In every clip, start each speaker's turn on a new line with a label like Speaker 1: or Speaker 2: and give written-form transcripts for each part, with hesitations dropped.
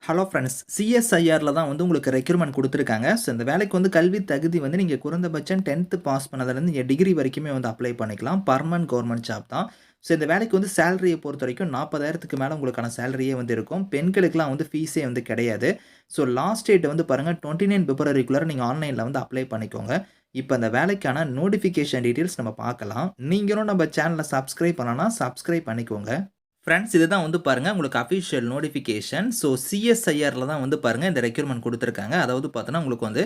Speaker 1: Hello friends. சிஎஸ்ஐஆர்ல தான் வந்து உங்களுக்கு ரெக்ரூட்மெண்ட் குடுத்துருக்காங்க. ஸோ இந்த வேலைக்கு வந்து கல்வி தகுதி வந்து நீங்க குறைந்தபட்சம் 10த் பாஸ் பண்ணதுலேருந்து நீங்க டிகிரி வரைக்குமே வந்து அப்ளை பண்ணிக்கலாம். பெர்மனன்ட் கவர்ன்மென்ட் ஜாப் தான். ஸோ இந்த வேலைக்கு வந்து சேலரிய பொறுத்தவரைக்கும் 40,000க்கு மேல உங்களுக்கான சேலரியே வந்து இருக்கும். பெண்களுக்குலாம் வந்து ஃபீஸே வந்து கிடையாது. ஸோ லாஸ்ட் டேட் வந்து பாருங்க 29 பிப்ரவரிக்குள்ளார நீங்க ஆன்லைன்ல வந்து அப்ளை பண்ணிக்கோங்க. இப்ப அந்த வேலைக்கான நோட்டிஃபிகேஷன் டீட்டெயில்ஸ் நம்ம பார்க்கலாம். நீங்களும் நம்ம சேனல சப்ஸ்கிரைப் பண்ணலனா சப்ஸ்கிரைப் பண்ணிக்கோங்க. ஃப்ரெண்ட்ஸ் இதுதான் வந்து பாருங்க உங்களுக்கு அஃபிஷியல் நோட்டிஃபிகேஷன். ஸோ சிஎஸ்ஐஆர்ல தான் வந்து பாருங்க இந்த ரெக்ரூட்மெண்ட் குடுத்துருக்காங்க. அதாவது பார்த்தோன்னா உங்களுக்கு வந்து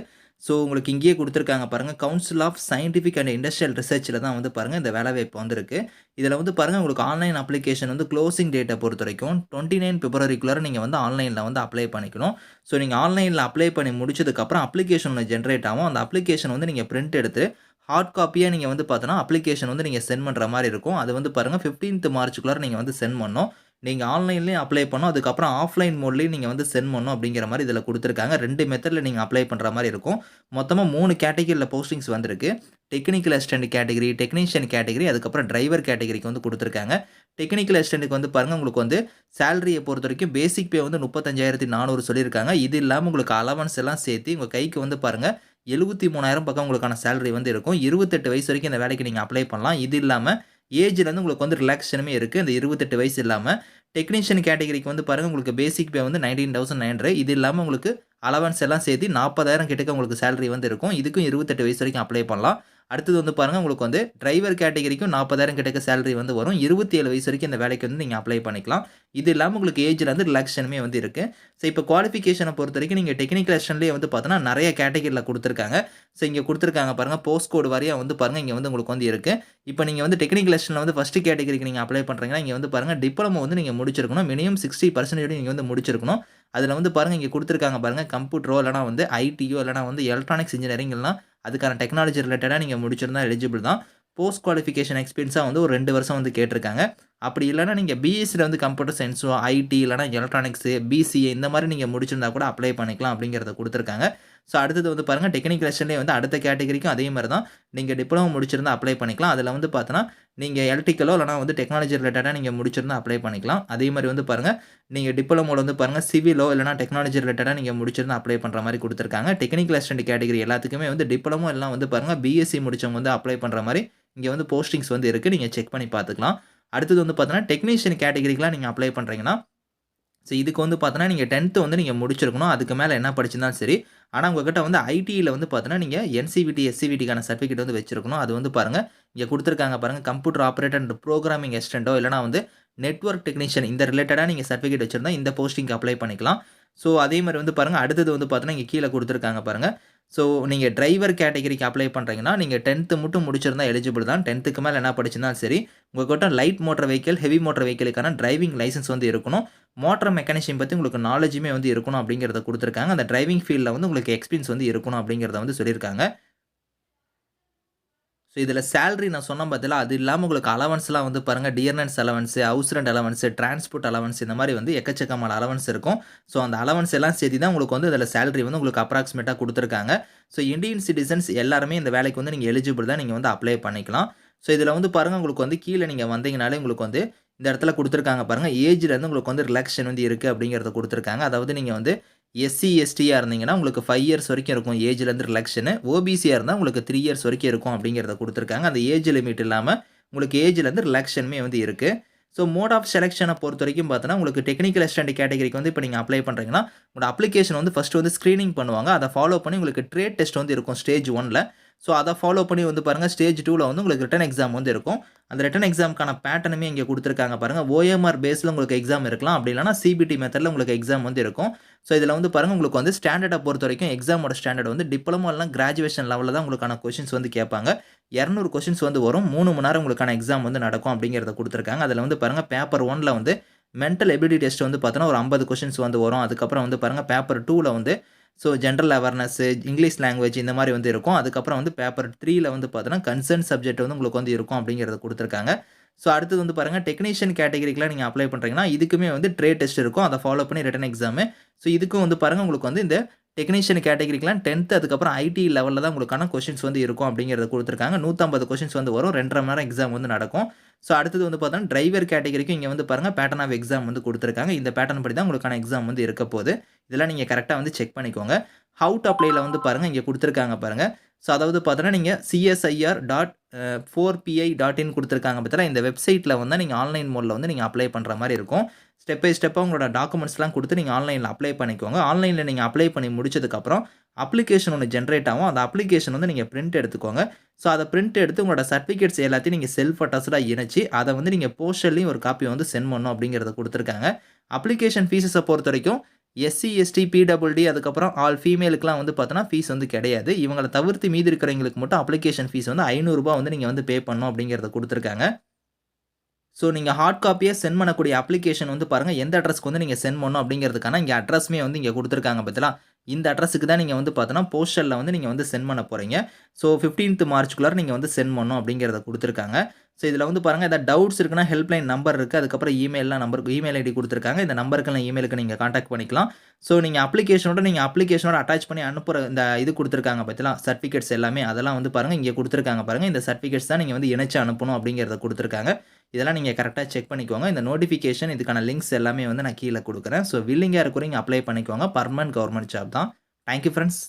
Speaker 1: உங்களுக்கு இங்கேயே குடுத்துருக்காங்க பாருங்க. Council of scientific and industrial ரிசர்ச்ல தான் வந்து பாருங்க இந்த வேலைவாய்ப்பு வந்திருக்கு. இதில வந்து பாருங்க உங்களுக்கு ஆன்லைன் அப்ளிகேஷன் வந்து குளோசிங் டேட்ட பொறுத்தவரைக்கும் 29 பிப்ரவரிக்குள்ளார நீங்க வந்து ஆன்லைன்ல வந்து அப்ளை பண்ணிக்கணும். ஸோ நீங்க ஆன்லைன்ல அப்ளை பண்ணி முடிச்சதுக்கப்புறம் அப்ளிகேஷன் ஒண்ணு ஜெனரேட் ஆகும். அந்த அப்ளிகேஷன் வந்து நீங்க பிரிண்ட் எடுத்து ஹார்ட் காப்பியா நீங்க வந்து பார்த்தோன்னா, அப்ளிகேஷன் வந்து நீங்க சென்ட் பண்ற மாரி இருக்கும். அது வந்து பாருங்க 15த் மார்ச்சுக்குள்ளார நீங்க வந்து சென்ட் பண்ணணும். நீங்க ஆன்லைன்லயும் அப்ளை பண்ணணும். அதுக்கப்புறம் ஆஃப்லைன் மோட்லயும் நீங்க வந்து சென்ட் பண்ணணும் அப்படிங்கிற மாரி இதில குடுத்துருக்காங்க. 2 மெத்தட்ல நீங்க அப்ளை பண்ற மாரி இருக்கும். மொத்தமா 3 கேட்டகரில போஸ்டிங்ஸ் வந்திருக்கு. Technical assistant category, technician category, அதுக்கப்புறம் டிரைவர் கேட்டகரிக்கு வந்து குடுத்துருக்காங்க. டெக்னிக்கல் அசிஸ்டன்ட்க்கு வந்து பாருங்க உங்களுக்கு வந்து சேலரிய பொறுத்தவரைக்கும் பேசிக் பே வந்து 35,400 சொல்லியிருக்காங்க. இது இல்லாம உங்களுக்கு அலவன்ஸ் எல்லாம் சேர்த்து உங்க கைக்கு வந்து பாருங்க 73,000 பக்கம் உங்களுக்கான சேலரி வந்து இருக்கும். 28 வயசு வரைக்கும் இந்த வேலைக்கு நீங்க அப்ளை பண்ணலாம். இது இல்லாம ஏஜ்லேருந்து உங்களுக்கு வந்து ரிலாக்சேஷனுமே இருக்கு. இந்த 28 வயசு இல்லாம டெக்னீஷியன் கேட்டகரிக்கு வந்து பாருங்க உங்களுக்கு பேசிக் பே வந்து 19,900 இது இல்லாம உங்களுக்கு அலவன்ஸ் எல்லாம் சேர்த்து 40,000 கிட்டக்க உங்களுக்கு சேலரி வந்து இருக்கும். இதுக்கும் 28 வயசு வரைக்கும் அப்ளை பண்ணலாம். அடுத்தது வந்து பாருங்க உங்களுக்கு வந்து டிரைவர் கேட்டகரிக்கும் 40,000 கிட்டக்க சேலரி வந்து வரும். 27 வயசு வரைக்கும் இந்த வேலைக்கு வந்து நீங்க அப்ளை பண்ணிக்கலாம். இது இல்லாம உங்களுக்கு ஏஜ்ல வந்து ரிலாக்சேஷனுமே வந்து இருக்கு. ஸோ இப்போ குவாலிஃபிகேஷன பொறுத்தவரைக்கும் நீங்க டெக்னிக்கல் அசிஸ்டன்ட்லயே வந்து பார்த்தோன்னா நெறைய கேட்டகரில குடுத்துருக்காங்க. ஸோ இங்க குடுத்துருக்காங்க பாருங்க போஸ்ட் கோட் வாரியா வந்து பாருங்க இங்க வந்து உங்களுக்கு வந்து இருக்கு. இப்போ நீங்க வந்து டெக்னிக்கல் அசிஸ்டன்ட்ல வந்து ஃபர்ஸ்ட் கேட்டகரிக்கு நீங்க அப்ளை பண்றீங்கன்னா, இங்க வந்து பாருங்க டிப்ளமோ வந்து நீங்க முடிச்சிருக்கணும். மினிமம் 60% நீங்க வந்து முடிச்சிருக்கணும். அதில வந்து பாருங்க இங்க குடுத்துருக்காங்க பாருங்க கம்ப்யூட்டரோ இல்லன்னா வந்து ஐடியோ இல்லன்னா வந்து எலக்ட்ரானிக்ஸ் இன்ஜினியரிங் இல்லன்னா அதுக்கான டெக்னாலஜி ரிலேட்டடா நீங்க முடிச்சிருந்தா எலிஜிபிள் தான். போஸ்ட் குவாலிஃபிகேஷன் எக்ஸ்பீரியன்ஸா வந்து ஒரு 2 வருஷம் வந்து கேட்டிருக்காங்க. அப்படி இல்லன்னா நீங்க பிஎஸ்சில வந்து கம்ப்யூட்டர் சயன்ஸோ, ஐடி இல்லன்னா எலக்ட்ரானிக்ஸ், பிசிஏ இந்த மாரி நீங்க முடிச்சிருந்தா கூட அப்ளை பண்ணிக்கலாம் அப்படிங்கிறத குடுத்துருக்காங்க. ஸோ அடுத்தது வந்து பாருங்க டெக்னிக்கல் அசிஸ்டன்ட்லயே வந்து அடுத்த கேட்டகரிக்கும் அதே மாரி தான். நீங்க டிப்ளமோ முடிச்சிருந்தா அப்ளை பண்ணிக்கலாம். அதில வந்து பார்த்தோன்னா, நீங்க எலக்ட்ரிக்கலோ இல்லன்னா வந்து டெக்னாலஜி ரிலேட்டடா நீங்க முடிச்சிருந்தா அப்ளை பண்ணிக்கலாம். அதே மாரி வந்து பாருங்க, நீங்க டிப்ளமோல வந்து பாருங்க சிவிலோ இல்லன்னா டெக்னாலஜி ரிலேட்டடா நீங்க முடிச்சிருந்தா அப்ளை பண்ற மாரி குடுத்துருக்காங்க. டெக்னிக்கல் அசிஸ்டன்ட் கேட்டகரி எல்லாத்துக்குமே வந்து டிப்ளமோ எல்லாம் வந்து பாருங்க பிஎஸ்சி முடிச்சவங்க வந்து அப்ளை பண்ற மாரி இங்க வந்து போஸ்டிங்ஸ் வந்து இருக்கு. நீங்க செக் பண்ணி பார்த்துக்கலாம். அடுத்தது வந்து பார்த்தோன்னா, டெக்னீஷியன் கேட்டகரிக்குலாம் நீங்க அப்ளை பண்றீங்கன்னா ஸோ இதுக்கு வந்து பார்த்தோன்னா, நீங்க 10த் வந்து நீங்க முடிச்சிருக்கணும். அதுக்கு மேல என்ன படிச்சிருந்தாலும் சரி. ஆனா உங்ககிட்ட வந்து ஐடில வந்து பார்த்தோன்னா, நீங்க என்சிவிடி, எஸ்சிவிடிக்கான சர்டிஃபிகேட் வந்து வச்சிருக்கணும். அது வந்து பாருங்க, இங்க குடுத்துருக்காங்க பாருங்க. கம்ப்யூட்டர் ஆப்பரேட்டர் அண்ட் புரோகிராமிங் அசிஸ்டன்ட்டோ இல்லன்னா வந்து நெட்வொர்க் டெக்னீஷியன் இந்த ரிலேட்டடா நீங்க சர்டிஃபிகேட் வச்சிருந்தா இந்த போஸ்டிங்க்கு அப்ளை பண்ணிக்கலாம். ஸோ அதே மாரி வந்து பாருங்க, அடுத்தது வந்து பார்த்தோன்னா, இங்க கீழ குடுத்துருக்காங்க பாருங்க. ஸோ நீங்க டிரைவர் கேட்டகரிக்கு அப்ளை பண்றீங்கன்னா, நீங்க 10த் மட்டும் முடிச்சிருந்தா எலிஜிபிள் தான். 10த்துக்கு மேல என்ன படிச்சிருந்தாலும் சரி. உங்ககிட்ட light motor vehicle, heavy motor வெஹிக்கிளுக்கான டிரைவிங் லைசென்ஸ் வந்து இருக்கணும். மோட்டார் மெக்கானிசம் பத்தி உங்களுக்கு நாலேட்ஜுமே வந்து இருக்கணும் அப்படிங்கிறத குடுத்துருக்காங்க. அந்த டிரைவிங் ஃபீல்ட்ல வந்து உங்களுக்கு எக்ஸ்பீரியன்ஸ் வந்து இருக்கணும் அப்படிங்கிறத வந்து சொல்லியிருக்காங்க. ஸோ இதில சேலரி நான் சொன்னேன் பார்த்தீங்களா, அது இல்லாம உங்களுக்கு அலவன்ஸ்லாம் வந்து பாருங்க dearness allowance, house rent allowance, transport allowance இந்த மாரி வந்து எக்கச்சக்கமான அலவன்ஸ் இருக்கும். ஸோ அந்த அலவன்ஸ் எல்லாம் சேர்த்து தான் உங்களுக்கு வந்து இதில சேலரி வந்து உங்களுக்கு அப்ராக்ஸிமேட்டா குடுத்துருக்காங்க. ஸோ இண்டியன் சிட்டிசன்ஸ் எல்லாருமே இந்த வேலைக்கு வந்து நீங்க எலிஜிபிள் தான். நீங்க வந்து அப்ளை பண்ணிக்கலாம். ஸோ இதில வந்து பாருங்க உங்களுக்கு வந்து கீழ நீங்க வந்தீங்கனாலே உங்களுக்கு வந்து இந்த இடத்துல குடுத்துருக்காங்க பாருங்க. ஏஜ்லேருந்து உங்களுக்கு வந்து ரிலாக்சேஷன் வந்து இருக்கு அப்படிங்கிறத குடுத்துருக்காங்க. அதாவது நீங்க வந்து எஸ்சி, எஸ்டியா இருந்தீங்கன்னா உங்களுக்கு 5 இயர்ஸ் வரைக்கும் இருக்கும் ஏஜ்லேருந்து ரிலாக்சேஷனு. ஓபிசியா இருந்தா உங்களுக்கு 3 இயர்ஸ் வரைக்கும் இருக்கும் அப்படிங்கிறத குடுத்துருக்காங்க. அந்த ஏஜ் லிமிட் இல்லாம உங்களுக்கு ஏஜ்லேருந்து ரிலாக்சேஷனுமே வந்து இருக்கு. ஸோ மோட் ஆஃப் செலக்ஷன பொறுத்தவரைக்கும் பார்த்தோன்னா, உங்களுக்கு டெக்னிக்கல் அசிஸ்டன்ட் கேட்டகரிக்கு வந்து இப்ப நீங்க அப்ளை பண்றீங்கன்னா, உங்களோட அப்ளிகேஷன் வந்து ஃபர்ஸ்ட் வந்து ஸ்கிரீனிங் பண்ணுவாங்க. அத ஃபாலோ பண்ணி உங்களுக்கு ட்ரேட் டெஸ்ட் வந்து இருக்கும் ஸ்டேஜ் 1ல. ஸோ அத ஃபாலோ பண்ணி வந்து பாருங்க ஸ்டேஜ் 2ல வந்து உங்களுக்கு ரிட்டன் எக்ஸாம் வந்து இருக்கும். அந்த ரிட்டன் எக்ஸாம்க்கான பேட்டர்னுமே இங்க குடுத்துருக்காங்க பாருங்க. ஓஎம்ஆர் பேஸ்ல உங்களுக்கு எக்ஸாம் இருக்கலாம். அப்படி இல்லன்னா சிபிடி மெத்தட்ல உங்களுக்கு எக்ஸாம் வந்து இருக்கும். ஸோ இதில வந்து பாருங்க உங்களுக்கு வந்து ஸ்டாண்டர்ட பொறுத்தவரைக்கும் எக்ஸாமோட ஸ்டாண்டர்ட் வந்து டிப்ளமோ இல்லனா கிராஜுவேஷன் லெவல்ல தான் உங்களுக்கான கொஸ்டின்ஸ் வந்து கேட்பாங்க. 200 கொஸ்டின்ஸ் வந்து வரும். 3 மணி நேரம் உங்களுக்கான எக்ஸாம் வந்து நடக்கும் அப்படிங்கிறத குடுத்துருக்காங்க. அதில வந்து பாருங்க பேப்பர் 1ல வந்து மென்டல் எபிலிட்டி டெஸ்ட் வந்து பார்த்தோன்னா, ஒரு 50 கொஸ்டின்ஸ் வந்து வரும். அதுக்கப்புறம் வந்து பாருங்க பேப்பர் 2ல வந்து ஜெனரல் அவேர்னஸ், இங்கிலீஷ் லாங்குவேஜ் இந்த மாரி வந்து இருக்கும். அதுக்கப்புறம் வந்து பேப்பர் 3ல வந்து பார்த்தோன்னா, கன்சர்ன் சப்ஜெக்ட் வந்து உங்களுக்கு வந்து இருக்கும் அப்படிங்கிறத குடுத்துருக்காங்க. அடுத்தது வந்து பாருங்க டெக்னீஷியன் கேட்டகரிக்குலாம் நீங்க அப்ளை பண்றீங்கன்னா, இதுக்குமே வந்து ட்ரேட் டெஸ்ட் இருக்கும். அத ஃபாலோ பண்ணி ரிட்டன் எக்ஸாமு. இதுக்கும் வந்து பாருங்க உங்களுக்கு வந்து இந்த டெக்னீஷியன் கேட்டகரிக்குலாம் 10த் அதுக்கப்புறம் ஐடி லெவல்ல தான் உங்களுக்கான கொஸ்டின்ஸ் வந்து இருக்கும் அப்படிங்கிறத குடுத்துருக்காங்க. 150 கொஸ்டின்ஸ் வந்து வரும். 2 1/2 மணி நேரம் எக்ஸாம் வந்து நடக்கும். அடுத்தது வந்து பார்த்தோன்னா, டிரைவர் கேட்டகரிக்கு இங்க வந்து பாருங்க பேட்டர்ன் ஆஃப் எக்ஸாம் வந்து குடுத்துருக்காங்க. இந்த பேட்டர்ன் படி தான் உங்களுக்கான எக்ஸாம் வந்து இருக்க போது. இதெல்லாம் நீங்க கரெக்ட்டா வந்து செக் பண்ணிக்கோங்க. ஹவ் டூ அப்ளைல வந்து பாருங்க, இங்க குடுத்துருக்காங்க பாருங்க. ஸோ அதாவது பார்த்தீங்கன்னா, நீங்க CSIR.4PI.in குடுத்துருக்காங்க பார்த்தீங்களா, இந்த வெப்சைட்ல வந்து நீங்க ஆன்லைன் மோட்ல வந்து நீங்க அப்ளை பண்ற மாரி இருக்கும். ஸ்டெப் பை ஸ்டெப்பா உங்களோட டாக்குமெண்ட்ஸ்லாம் குடுத்து நீங்க ஆன்லைன்ல அப்ளை பண்ணிக்கோங்க. ஆன்லைன்ல நீங்க அப்ளை பண்ணி முடிச்சதுக்கப்புறம், அப்ளிகேஷன் ஒண்ணு ஜெனரேட் ஆகும். அந்த அப்ளிகேஷன் வந்து நீங்க பிரிண்ட் எடுத்துக்கோங்க. ஸோ அத பிரிண்ட் எடுத்து உங்களோட சர்டிஃபிகேட்ஸ் எல்லாத்தையும் நீங்க செல்ஃப் அட்டஸ்டடா இணைச்சு, அத வந்து நீங்க போஸ்டல்லயும் ஒரு காப்பி வந்து சென்ட் பண்ணணும் அப்படிங்கிறத குடுத்துருக்காங்க. அப்ளிகேஷன் ஃபீஸஸ பொறுத்தவரைக்கும் எஸ்சி, எஸ்டி, பிடபிள்யூடி அதுக்கப்புறம் ஆல் ஃபீமேலுக்குலாம் வந்து பார்த்தோன்னா, ஃபீஸ் வந்து கிடையாது. இவங்கள தவிர்த்து மீதி இருக்கிறவங்களுக்கு மட்டும் அப்ளிகேஷன் ஃபீஸ் வந்து ரூ. 500 வந்து நீங்க வந்து பே பண்ணணும் அப்படிங்கிறத குடுத்துருக்காங்க. ஸோ நீங்க ஹார்ட் காப்பியா சென்ட் பண்ணக்கூடிய அப்ளிகேஷன் வந்து பாருங்க, எந்த அட்ரஸ்க்கு வந்து நீங்க சென்ட் பண்ணணும் அப்படிங்கிறதுக்கான இங்க அட்ரஸுமே வந்து இங்க குடுத்துருக்காங்க பார்த்தீங்களா? இந்த அட்ரஸுக்கு தான் நீங்க வந்து பார்த்தோன்னா, போஸ்டல்ல வந்து நீங்க வந்து சென்ட் பண்ண போறீங்க. ஸோ 15த் மார்ச்சுக்குள்ளார நீங்க வந்து சென்ட் பண்ணணும் அப்படிங்கிறத குடுத்துருக்காங்க. ஸோ இதுல வந்து பாருங்க, ஏதாவது டவுட்ஸ் இருக்குன்னா ஹெல்ப்லைன் நம்பர் இருக்கு. அதுக்கப்புறம் இமெயில் ஐடி குடுத்துருக்காங்க. இந்த நம்பருக்கு இமெயிலுக்கு நீங்க கான்டாக்ட் பண்ணிக்கலாம். ஸோ நீங்க அப்ளிகேஷனோட அட்டாச் பண்ணி அனுப்புற இந்த இது குடுத்துருக்காங்க பார்த்தீங்களா? சர்டிஃபிகேட்ஸ் எல்லாமே அதெல்லாம் வந்து பாருங்க, இங்க குடுத்துருக்காங்க பாருங்க. இந்த சர்டிஃபிகேட்ஸ் தான் நீங்க வந்து இணைச்சு அனுப்பணும் அப்படிங்கிறத குடுத்துருக்காங்க. இதெல்லாம் நீங்க கரெக்ட்டா செக் பண்ணிக்கோங்க. இந்த நோட்டிஃபிகேஷன் இதுக்கான லிங்க்ஸ் எல்லாமே வந்து நான் கீழ குடுக்குறேன். ஸோ வில்லிங்கா இருக்கிறவங்க அப்ளை பண்ணிக்கோங்க. பெர்மனன்ட் கவர்ன்மென்ட் ஜாப் தான். Thank you friends.